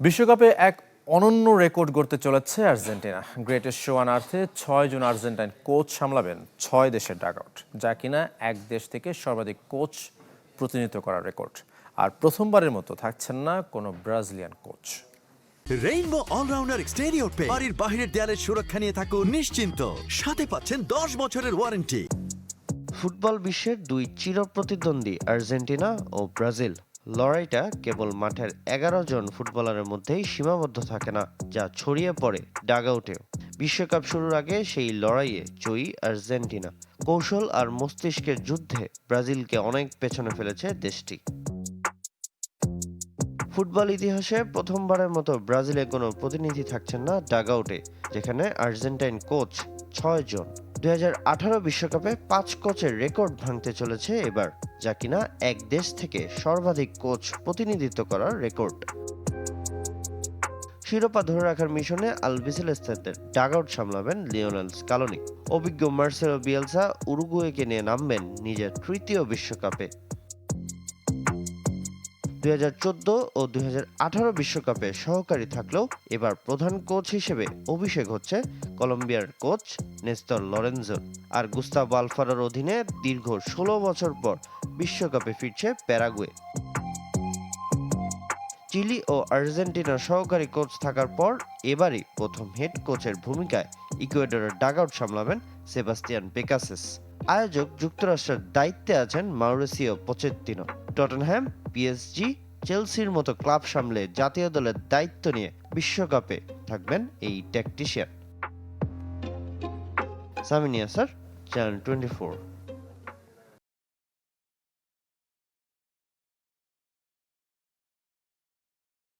বিশ্বকাপে এক অনন্য রেকর্ড গড়তে চলেছে আর্জেন্টিনা। গ্রেটেস্ট শো অন আর্থে ৬ জন আর্জেন্টাইন কোচ সামলাবেন ৬ দেশের ডাগআউট, যা কিনা এক দেশ থেকে সর্বাধিক কোচ প্রতিনিধিত্ব করার রেকর্ড। আর প্রথমবারের মতো থাকছেন না কোনো Brazilian coach. Rainbow allrounder exterior পে বাড়ির বাহিরের দেয়ালের সুরক্ষা নিয়ে থাকুন নিশ্চিন্ত, সাথে পাচ্ছেন 10 বছরের ওয়ারেন্টি। ফুটবল বিশ্বের দুই চিরপ্রতিদ্বন্দ্বী আর্জেন্টিনা ও ব্রাজিল। লড়াইটা কেবল মাঠের 11 জন ফুটবলারের মধ্যেই সীমাবদ্ধ থাকে না, যা ছড়িয়ে পড়ে ডাগআউটেও। বিশ্বকাপ শুরুর আগে সেই লড়াইয়ে জয়ী আর্জেন্টিনা। কৌশল আর মস্তিষ্কের যুদ্ধে ব্রাজিলকে অনেক পেছনে ফেলেছে দেশটি। ফুটবল ইতিহাসে প্রথমবারের মতো ব্রাজিলে কোনো প্রতিনিধি থাকছেন না ডাগআউটে, যেখানে আর্জেন্টাইন কোচ 6 জন। 2018 বিশ্বকাপে 5 কোচের রেকর্ড ভাঙতে চলেছে এবার, যা কিনা এক দেশ থেকে সর্বাধিক কোচ প্রতিনিধিত্ব করার রেকর্ড। শিরোপা ধরে রাখার মিশনে আলবিসেলেস্তেদের ডাগআউট সামলাবেন লিওনেল স্কালোনি। অভিজ্ঞ মার্সেলো বিয়েলসা উরুগুয়েকে নিয়ে নামবেন নিজের তৃতীয় বিশ্বকাপে। 2014 ও 2018 বিশ্বকাপে সহকারী থাকলেও এবার প্রধান কোচ হিসেবে অভিষেক হচ্ছে কলম্বিয়ার কোচ নেস্তর লরেনজোর। আর গুস্তাভো আলফারোর অধীনে দীর্ঘ 16 বছর পর বিশ্বকাপে ফিরছে প্যারাগুয়ে। চিলি ও আর্জেন্টিনার সহকারী কোচ থাকার পর এবারই প্রথম হেড কোচের ভূমিকায় ইকুয়েডরের ডাগআউট সামলাবেন সেবাস্তিয়ান পেকাসেস। আয়োজক যুক্তরাষ্ট্রের দায়িত্বে আছেন মাউরিসিও পোচেত্তিনো। টটেনহ্যাম, পিএসজি, চেলসির মতো ক্লাব সামলে জাতীয় দলের দায়িত্ব নিয়ে বিশ্বকাপে থাকবেন এই ট্যাকটিশিয়ান। সামিনিয়া sir, channel 24।